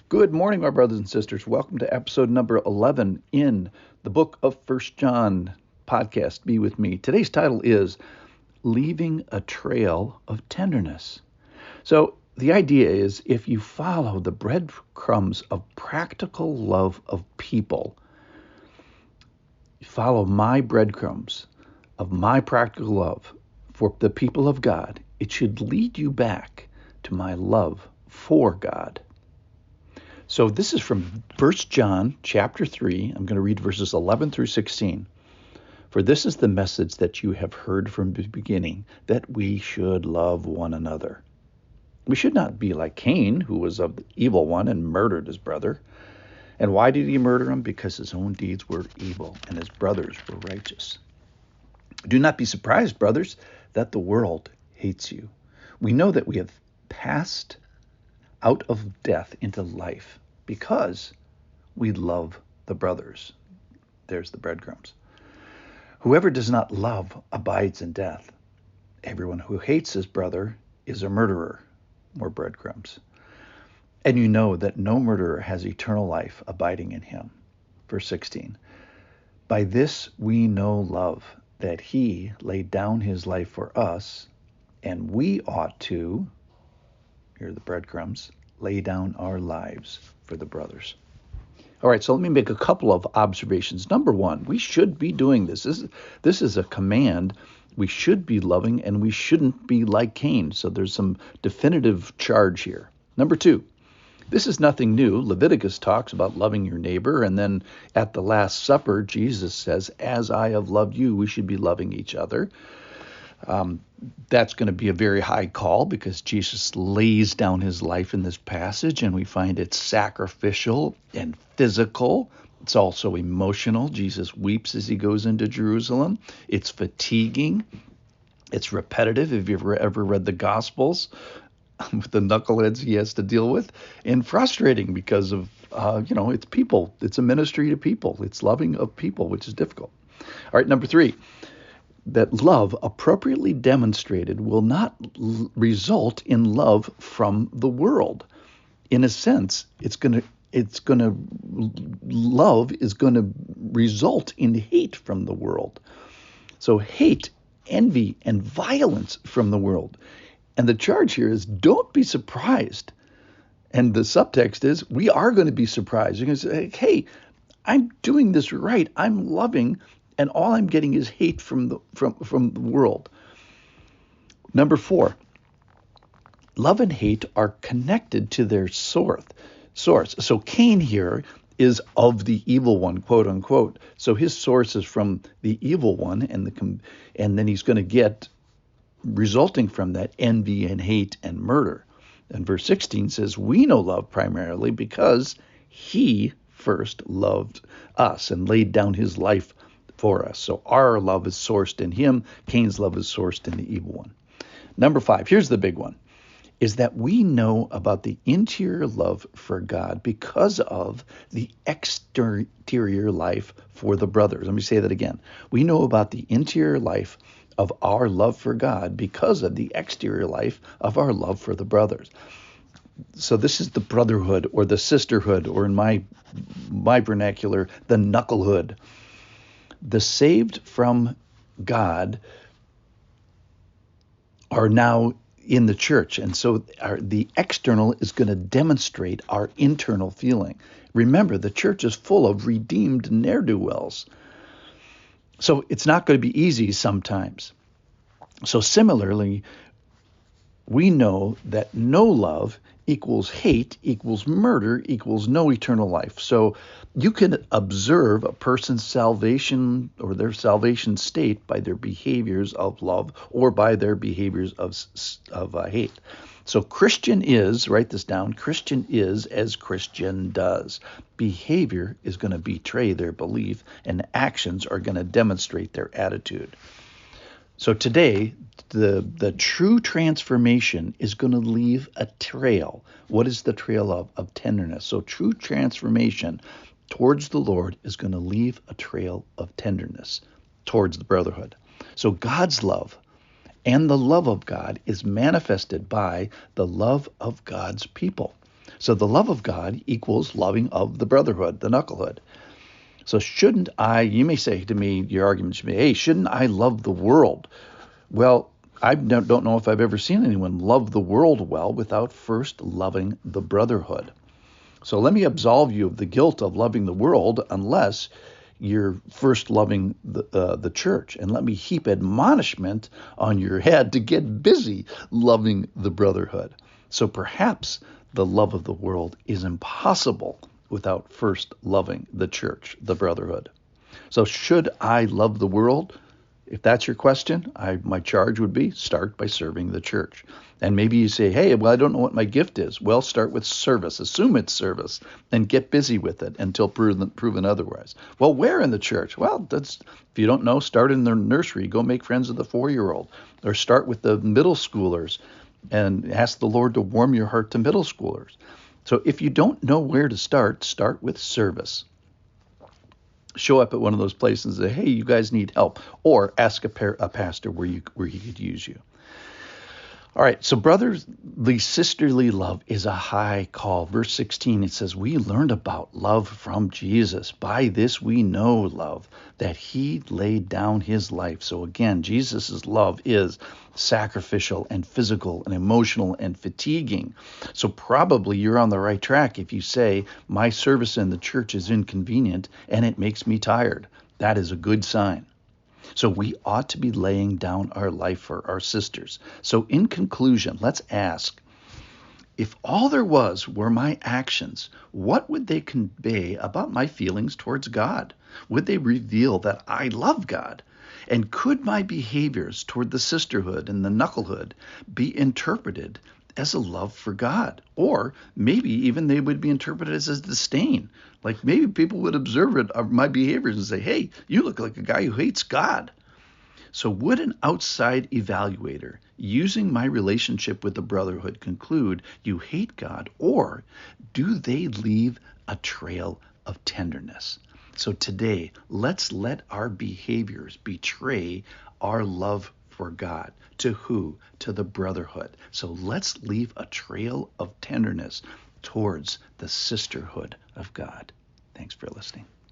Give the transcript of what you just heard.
Good morning, my brothers and sisters. Welcome to episode number 11 in the book of 1 John podcast, Be With Me. Today's title is Leaving a Trail of Tenderness. So the idea is if you follow the breadcrumbs of practical love of people, follow my breadcrumbs of my practical love for the people of God, it should lead you back to my love for God. So this is from 1 John chapter 3. I'm going to read verses 11 through 16. For this is the message that you have heard from the beginning, that we should love one another. We should not be like Cain, who was of the evil one and murdered his brother. And why did he murder him? Because his own deeds were evil and his brothers were righteous. Do not be surprised, brothers, that the world hates you. We know that we have passed out of death into life because we love the brothers. There's the breadcrumbs. Whoever does not love abides in death. Everyone who hates his brother is a murderer. More breadcrumbs. And you know that no murderer has eternal life abiding in him. Verse 16. By this we know love, that he laid down his life for us, and we ought to, here are the breadcrumbs, lay down our lives for the brothers. All right, so let me make a couple of observations. Number one, we should be doing this. This is a command. We should be loving, and we shouldn't be like Cain. So there's some definitive charge here. Number two, this is nothing new. Leviticus talks about loving your neighbor, and then at the Last Supper, Jesus says, as I have loved you, we should be loving each other. That's going to be a very high call because Jesus lays down his life in this passage, and we find it sacrificial and physical. It's also emotional. Jesus weeps as he goes into Jerusalem. It's fatiguing. It's repetitive. Have you ever read the Gospels with the knuckleheads he has to deal with? And frustrating because of, it's people. It's a ministry to people. It's loving of people, which is difficult. All right, number three. That love appropriately demonstrated will not result in love from the world. In a sense, love is going to result in hate from the world. So hate, envy, and violence from the world. And the charge here is don't be surprised. And the subtext is we are going to be surprised. You're going to say, hey, I'm doing this right. I'm loving, and all I'm getting is hate from the world. Number four, love and hate are connected to their source. So Cain here is of the evil one, quote unquote. So his source is from the evil one, and then he's going to get, resulting from that, envy and hate and murder. And verse 16 says, we know love primarily because he first loved us and laid down his life for us. So our love is sourced in him. Cain's love is sourced in the evil one. Number five, here's the big one, is that we know about the interior love for God because of the exterior life for the brothers. Let me say that again. We know about the interior life of our love for God because of the exterior life of our love for the brothers. So this is the brotherhood or the sisterhood, or in my vernacular, the knucklehood. The saved from God are now in the church, and so the external is going to demonstrate our internal feeling. Remember, the church is full of redeemed ne'er-do-wells, so it's not going to be easy sometimes. So similarly, we know that no love equals hate equals murder equals no eternal life. So you can observe a person's salvation or their salvation state by their behaviors of love or by their behaviors of hate. So Christian is, write this down, Christian is as Christian does. Behavior is going to betray their belief, and actions are going to demonstrate their attitude. So today, the true transformation is going to leave a trail. What is the trail of tenderness? So true transformation towards the Lord is going to leave a trail of tenderness towards the brotherhood. So God's love and the love of God is manifested by the love of God's people. So the love of God equals loving of the brotherhood, the knucklehood. So shouldn't I, you may say to me, your argument should be, hey, shouldn't I love the world? Well, I don't know if I've ever seen anyone love the world well without first loving the brotherhood. So let me absolve you of the guilt of loving the world unless you're first loving the church. And let me heap admonishment on your head to get busy loving the brotherhood. So perhaps the love of the world is impossible without first loving the church, the brotherhood. So should I love the world? If that's your question, my charge would be start by serving the church. And maybe you say, hey, well, I don't know what my gift is. Well, start with service. Assume it's service and get busy with it until proven otherwise. Well, where in the church? Well, if you don't know, start in the nursery. Go make friends with the 4-year-old. Or start with the middle schoolers and ask the Lord to warm your heart to middle schoolers. So if you don't know where to start with service. Show up at one of those places and say, hey, you guys need help. Or ask a pastor where he could use you. All right, so brotherly, sisterly love is a high call. Verse 16, it says, we learned about love from Jesus. By this we know love, that he laid down his life. So again, Jesus' love is sacrificial and physical and emotional and fatiguing. So probably you're on the right track if you say, my service in the church is inconvenient and it makes me tired. That is a good sign. So we ought to be laying down our life for our sisters. So in conclusion, let's ask, if all there were my actions, what would they convey about my feelings towards God? Would they reveal that I love God? And could my behaviors toward the sisterhood and the knucklehood be interpreted as a love for God? Or maybe even they would be interpreted as a disdain. Like maybe people would observe my behaviors and say, hey, you look like a guy who hates God. So would an outside evaluator using my relationship with the brotherhood conclude you hate God, or do they leave a trail of tenderness? So today, let's let our behaviors betray our love for God. To who? To the brotherhood. So let's leave a trail of tenderness towards the sisterhood of God. Thanks for listening.